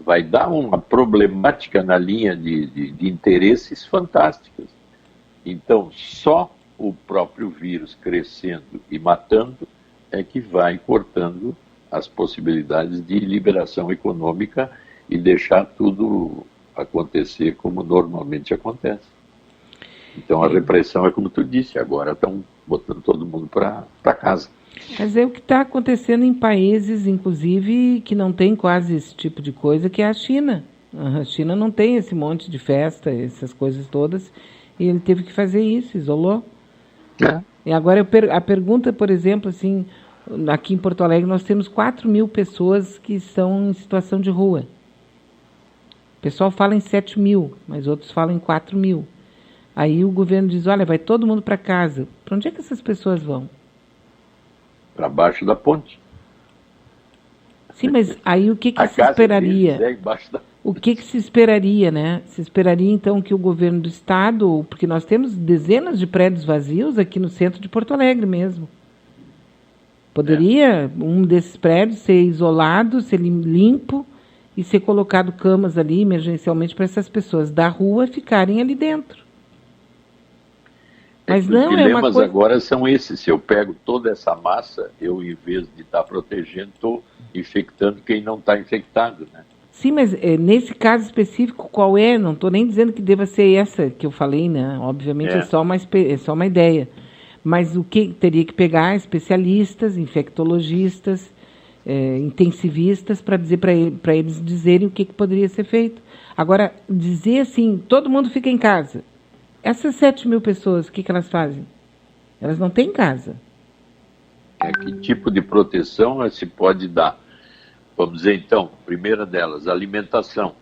vai dar uma problemática na linha de interesses fantásticas. Então, só o próprio vírus crescendo e matando é que vai cortando as possibilidades de liberação econômica e deixar tudo acontecer como normalmente acontece. Então a repressão é como tu disse, agora estão botando todo mundo para casa. Mas é o que está acontecendo em países, inclusive, que não tem quase esse tipo de coisa, que é a China. A China não tem esse monte de festa, essas coisas todas, e ele teve que fazer isso, isolou. É. E agora a pergunta, por exemplo, assim, aqui em Porto Alegre nós temos 4.000 pessoas que estão em situação de rua. O pessoal fala em 7.000, mas outros falam em 4.000. Aí o governo diz, olha, vai todo mundo para casa. Para onde é que essas pessoas vão? Para baixo da ponte. Sim, mas aí o que A se casa esperaria? deles é embaixo da... O que se esperaria, né? Se esperaria, então, que o governo do estado, porque nós temos dezenas de prédios vazios aqui no centro de Porto Alegre mesmo. Poderia um desses prédios ser isolado, ser limpo e ser colocado camas ali emergencialmente para essas pessoas da rua ficarem ali dentro. Mas não Os é uma dilemas coisa... agora são esses. Se eu pego toda essa massa, eu, em vez de estar protegendo, estou infectando quem não está infectado, né? Sim, mas nesse caso específico, qual é? Não estou nem dizendo que deva ser essa que eu falei, né? Obviamente é só uma ideia. Mas o que teria que pegar especialistas, infectologistas, intensivistas, para dizer para eles dizerem o que poderia ser feito. Agora, dizer assim, todo mundo fica em casa. Essas 7.000 pessoas, o que elas fazem? Elas não têm casa. Que tipo de proteção se pode dar? Vamos dizer, então, primeira delas, alimentação.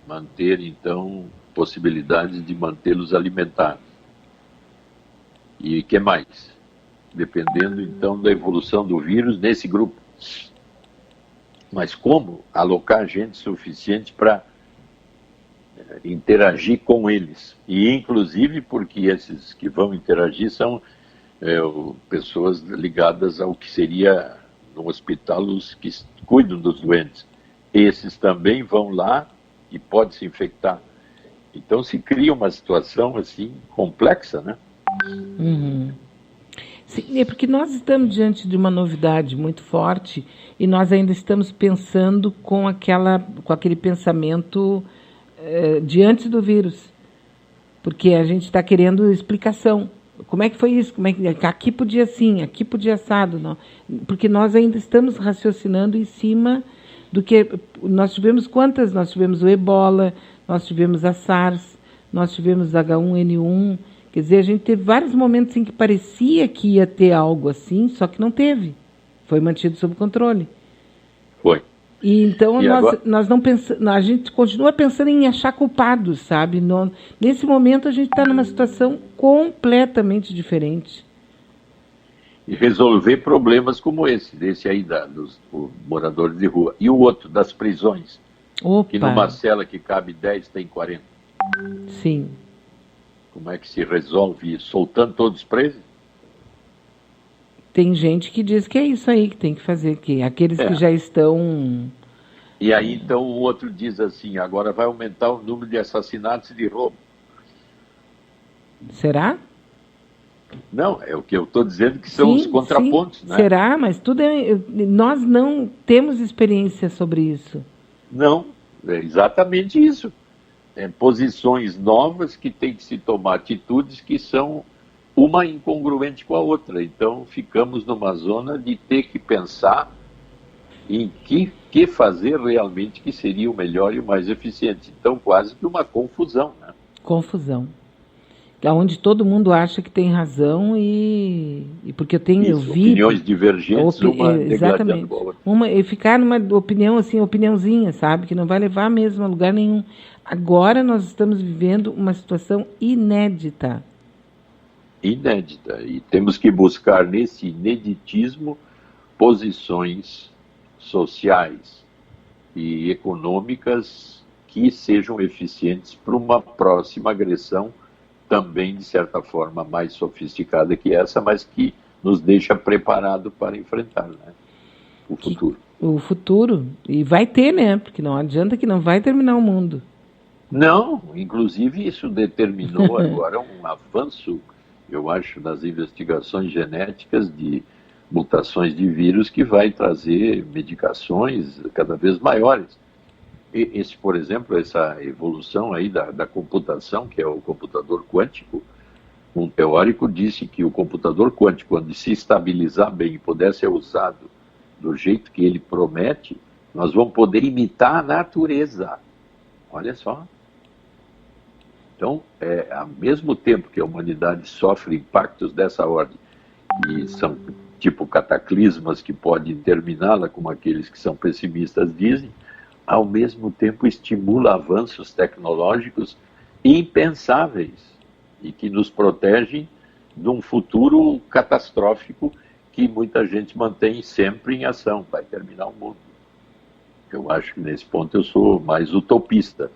Manter, então, possibilidades de mantê-los alimentados. E o que mais? Dependendo, então, da evolução do vírus nesse grupo. Mas como alocar gente suficiente para interagir com eles? E, inclusive, porque esses que vão interagir são pessoas ligadas ao que seria no hospital os que cuidam dos doentes. Esses também vão lá e podem se infectar. Então se cria uma situação assim complexa, né? Uhum. Sim, é porque nós estamos diante de uma novidade muito forte e nós ainda estamos pensando com aquele pensamento de antes do vírus. Porque a gente está querendo explicação. Como é que foi isso? Aqui podia assim, aqui podia assado. Não. Porque nós ainda estamos raciocinando em cima do que... Nós tivemos quantas? Nós tivemos o Ebola, nós tivemos a SARS, nós tivemos H1N1. Quer dizer, a gente teve vários momentos em que parecia que ia ter algo assim, só que não teve. Foi mantido sob controle. Foi. E então nós não pensamos, a gente continua pensando em achar culpados, sabe? Nesse momento a gente está numa situação completamente diferente. E resolver problemas como desse aí dos moradores de rua. E o outro, das prisões. Opa. Que numa cela que cabe 10 tem 40. Sim. Como é que se resolve isso? Soltando todos presos? Tem gente que diz que é isso aí que tem que fazer, que aqueles que já estão... E aí, então, o outro diz assim, agora vai aumentar o número de assassinatos e de roubo. Será? Não, é o que eu estou dizendo que são os contrapontos, né? Será? Mas nós não temos experiência sobre isso. Não, é exatamente isso. Posições novas que tem que se tomar atitudes que são uma incongruente com a outra. Então, ficamos numa zona de ter que pensar em que fazer realmente que seria o melhor e o mais eficiente. Então, quase que uma confusão, né? Confusão. Onde todo mundo acha que tem razão e porque eu vi... Opiniões divergentes, uma exatamente. com a outra. E ficar numa opinião, assim, opiniãozinha, sabe? Que não vai levar mesmo a lugar nenhum. Agora nós estamos vivendo uma situação inédita. Inédita. E temos que buscar nesse ineditismo posições sociais e econômicas que sejam eficientes para uma próxima agressão também, de certa forma, mais sofisticada que essa, mas que nos deixa preparado para enfrentar, né, o futuro. o futuro. E vai ter, né? Porque não adianta que não vai terminar o mundo. Não, inclusive isso determinou agora um avanço, eu acho, nas investigações genéticas de mutações de vírus que vai trazer medicações cada vez maiores. Esse, por exemplo, essa evolução aí da computação, que é o computador quântico, um teórico disse que o computador quântico, quando se estabilizar bem e puder ser usado do jeito que ele promete, nós vamos poder imitar a natureza. Olha só. Então, ao mesmo tempo que a humanidade sofre impactos dessa ordem, e são tipo cataclismas que podem terminá-la, como aqueles que são pessimistas dizem, ao mesmo tempo estimula avanços tecnológicos impensáveis e que nos protegem de um futuro catastrófico que muita gente mantém sempre em ação, vai terminar o mundo. Eu acho que nesse ponto eu sou mais utopista.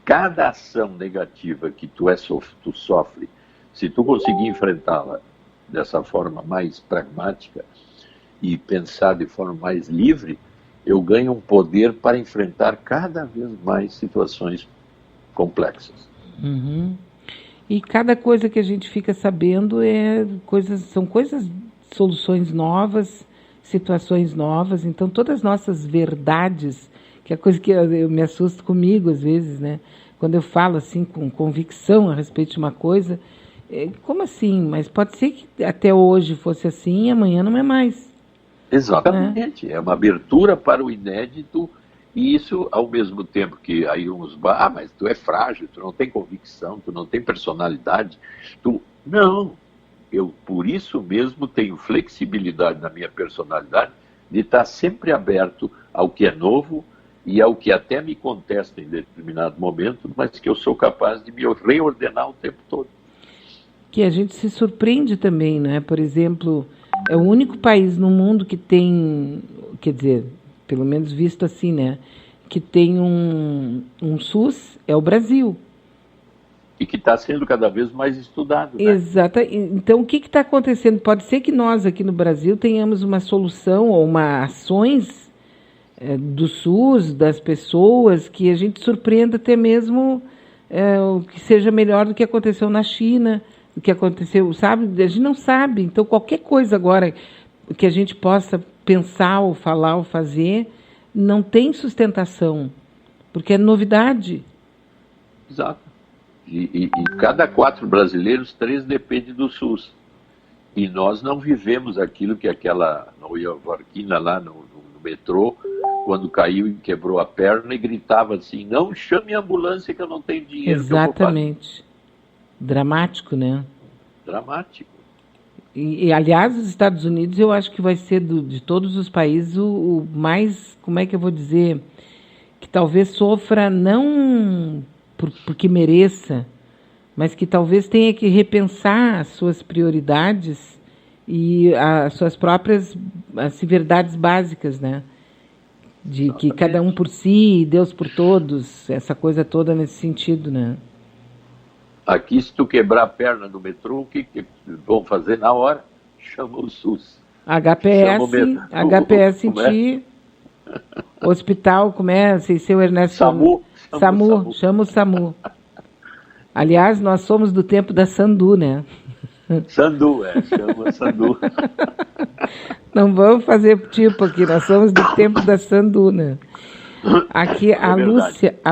Cada ação negativa que tu sofre, se tu conseguir enfrentá-la dessa forma mais pragmática e pensar de forma mais livre, eu ganho um poder para enfrentar cada vez mais situações complexas. Uhum. E cada coisa que a gente fica sabendo são soluções novas, situações novas. Então, todas as nossas verdades, que é a coisa que eu me assusto comigo às vezes, né? Quando eu falo assim com convicção a respeito de uma coisa, como assim? Mas pode ser que até hoje fosse assim e amanhã não é mais. Exatamente, é uma abertura para o inédito, e isso ao mesmo tempo que aí mas tu é frágil, tu não tem convicção, tu não tem personalidade, não, eu por isso mesmo tenho flexibilidade na minha personalidade de estar sempre aberto ao que é novo e ao que até me contesta em determinado momento, mas que eu sou capaz de me reordenar o tempo todo. Que a gente se surpreende também, né? Por exemplo, é o único país no mundo que tem, quer dizer, pelo menos visto assim, né? Que tem um SUS, é o Brasil. E que está sendo cada vez mais estudado, né? Exato. Então, o que está acontecendo? Pode ser que nós aqui no Brasil tenhamos uma solução ou ações do SUS, das pessoas, que a gente surpreenda até mesmo o que seja melhor do que aconteceu na China, do que aconteceu, sabe? A gente não sabe. Então, qualquer coisa agora que a gente possa pensar ou falar ou fazer não tem sustentação, porque é novidade. Exato. E cada 4 brasileiros, 3 dependem do SUS. E nós não vivemos aquilo que aquela Iorquina lá no metrô, quando caiu e quebrou a perna, e gritava assim: não chame a ambulância que eu não tenho dinheiro. Exatamente. Dramático, né? Dramático. Aliás, os Estados Unidos, eu acho que vai ser de todos os países o mais, como é que eu vou dizer, que talvez sofra não porque mereça, mas que talvez tenha que repensar as suas prioridades e as suas próprias verdades básicas, né? De que cada um por si, Deus por todos, essa coisa toda nesse sentido, né? Aqui, se tu quebrar a perna no metrô, o que vão fazer na hora? Chama o SUS. HPS em ti, hospital, sem ser o Ernesto... SAMU, chama o SAMU. Aliás, nós somos do tempo da Sandu, né? Sandu, chama Sandu. Não vamos fazer tipo aqui, nós somos do tempo da Sandu, né? Aqui a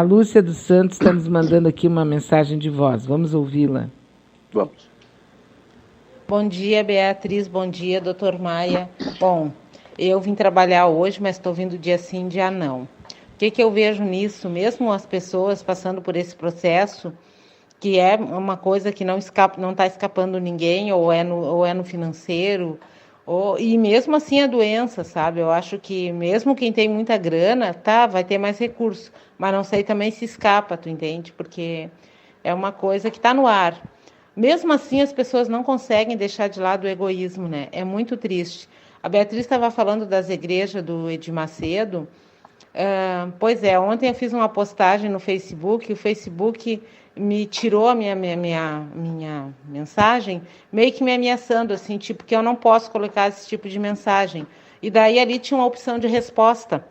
Lúcia dos Santos está nos mandando aqui uma mensagem de voz. Vamos ouvi-la. Vamos. Bom dia, Beatriz. Bom dia, doutor Maia. Bom, eu vim trabalhar hoje, mas estou vindo dia sim, dia não. O que eu vejo nisso? Mesmo as pessoas passando por esse processo, que é uma coisa que não está escapando ninguém, ou é no financeiro, e mesmo assim a doença, sabe? Eu acho que mesmo quem tem muita grana, vai ter mais recurso, mas não sei também se escapa, tu entende? Porque é uma coisa que está no ar. Mesmo assim, as pessoas não conseguem deixar de lado o egoísmo, né? É muito triste. A Beatriz estava falando das igrejas do Edir Macedo. Pois é, ontem eu fiz uma postagem no Facebook, o Facebook me tirou a minha mensagem, meio que me ameaçando, assim, tipo, que eu não posso colocar esse tipo de mensagem. E daí ali tinha uma opção de resposta.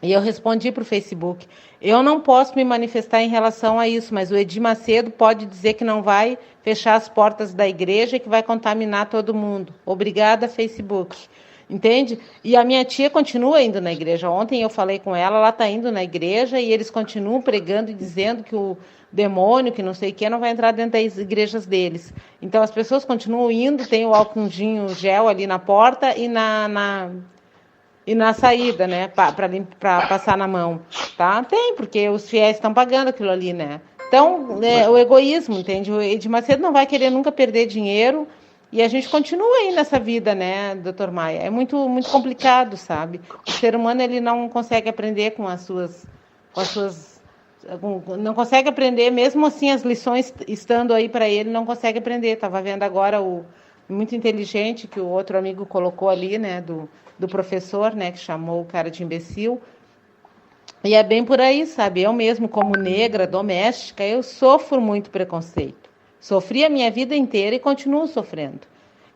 E eu respondi para o Facebook. Eu não posso me manifestar em relação a isso, mas o Edir Macedo pode dizer que não vai fechar as portas da igreja e que vai contaminar todo mundo. Obrigada, Facebook. Entende? E a minha tia continua indo na igreja. Ontem eu falei com ela, ela está indo na igreja e eles continuam pregando e dizendo que o demônio, que não sei o que, não vai entrar dentro das igrejas deles. Então as pessoas continuam indo, tem o álcoolzinho gel ali na porta e na saída, né, para passar na mão, tá? Tem, porque os fiéis estão pagando aquilo ali, né? Então, o egoísmo, entende? O Edir Macedo não vai querer nunca perder dinheiro e a gente continua aí nessa vida, né, doutor Maia? É muito, muito complicado, sabe? O ser humano, ele não consegue aprender com as suas não consegue aprender, mesmo assim as lições estando aí para ele, não consegue aprender. Estava vendo agora o muito inteligente que o outro amigo colocou ali, né, do professor, né, que chamou o cara de imbecil. E é bem por aí, sabe? Eu mesmo, como negra, doméstica, eu sofro muito preconceito. Sofri a minha vida inteira e continuo sofrendo.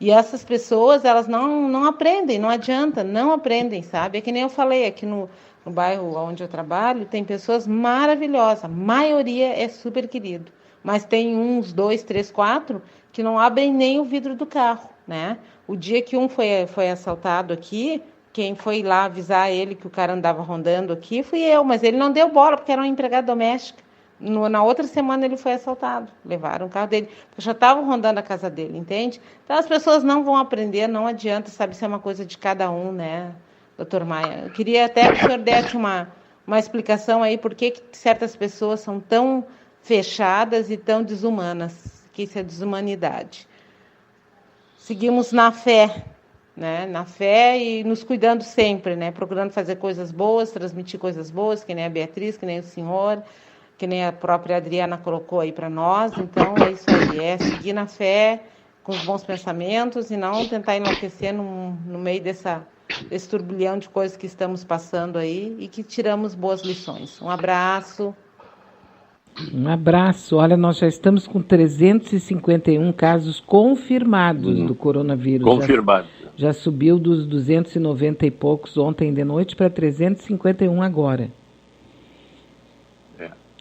E essas pessoas, elas não aprendem, não adianta, não aprendem, sabe? É que nem eu falei, aqui no bairro onde eu trabalho, tem pessoas maravilhosas, a maioria é super querido. Mas tem uns, 2, 3, 4 que não abrem nem o vidro do carro, né? O dia que um foi assaltado aqui, quem foi lá avisar ele que o cara andava rondando aqui fui eu, mas ele não deu bola porque era uma empregada doméstica. Na outra semana ele foi assaltado, levaram o carro dele, porque já estavam rondando a casa dele, entende? Então as pessoas não vão aprender, não adianta, sabe, isso é uma coisa de cada um, né, doutor Maia? Eu queria até que o senhor desse uma explicação aí por que certas pessoas são tão fechadas e tão desumanas, que isso é desumanidade. Seguimos na fé, né? Na fé e nos cuidando sempre, né? Procurando fazer coisas boas, transmitir coisas boas, que nem a Beatriz, que nem o senhor, que nem a própria Adriana colocou aí para nós. Então, é isso aí, é seguir na fé, com os bons pensamentos e não tentar enlouquecer no meio desse turbilhão de coisas que estamos passando aí e que tiramos boas lições. Um abraço. Um abraço. Olha, nós já estamos com 351 casos confirmados do coronavírus. Confirmado. Já subiu dos 290 e poucos ontem de noite para 351 agora.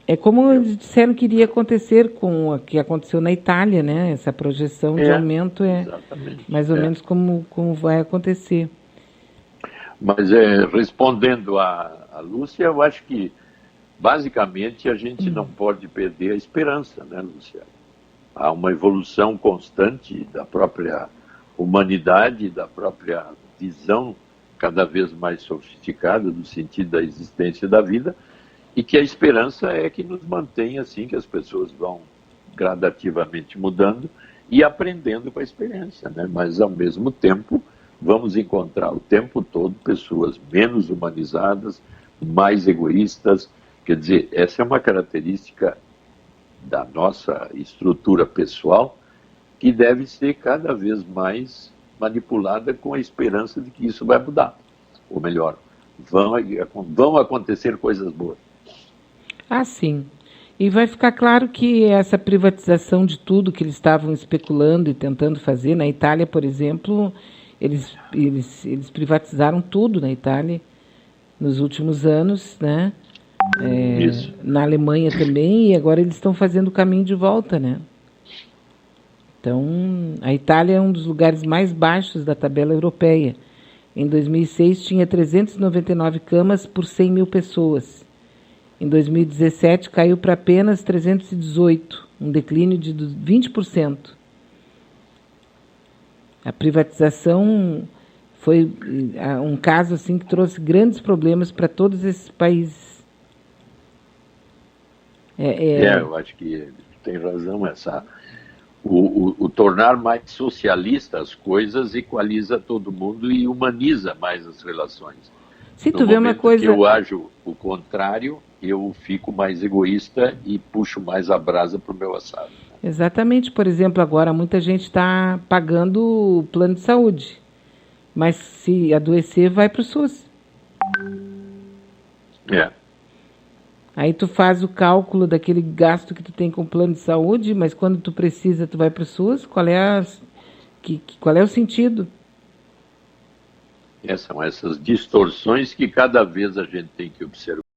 É como eles disseram que iria acontecer com o que aconteceu na Itália, né? Essa projeção de aumento é mais ou menos como vai acontecer. Mas respondendo a Lúcia, eu acho que basicamente a gente não pode perder a esperança, né, Lúcia? Há uma evolução constante da própria humanidade, da própria visão cada vez mais sofisticada do sentido da existência da vida, e que a esperança é que nos mantém assim, que as pessoas vão gradativamente mudando e aprendendo com a experiência, né? Mas ao mesmo tempo vamos encontrar o tempo todo pessoas menos humanizadas, mais egoístas. Quer dizer, essa é uma característica da nossa estrutura pessoal que deve ser cada vez mais manipulada com a esperança de que isso vai mudar. Ou melhor, vão acontecer coisas boas. Ah, sim. E vai ficar claro que essa privatização de tudo que eles estavam especulando e tentando fazer, na Itália, por exemplo, eles privatizaram tudo na Itália nos últimos anos, né? Na Alemanha também, e agora eles estão fazendo o caminho de volta, né? Então, a Itália é um dos lugares mais baixos da tabela europeia. Em 2006 tinha 399 camas por 100 mil pessoas. Em 2017 caiu para apenas 318, um declínio de 20%. A privatização foi um caso assim que trouxe grandes problemas para todos esses países. Eu acho que tem razão o tornar mais socialista as coisas equaliza todo mundo e humaniza mais as relações. Se tu vê uma coisa... que eu ajo o contrário, eu fico mais egoísta e puxo mais a brasa para o meu assado. Exatamente. Por exemplo, agora muita gente está pagando o plano de saúde, mas se adoecer vai para o SUS. Aí tu faz o cálculo daquele gasto que tu tem com o plano de saúde, mas quando tu precisa, tu vai para o SUS, qual é o sentido? São essas distorções que cada vez a gente tem que observar.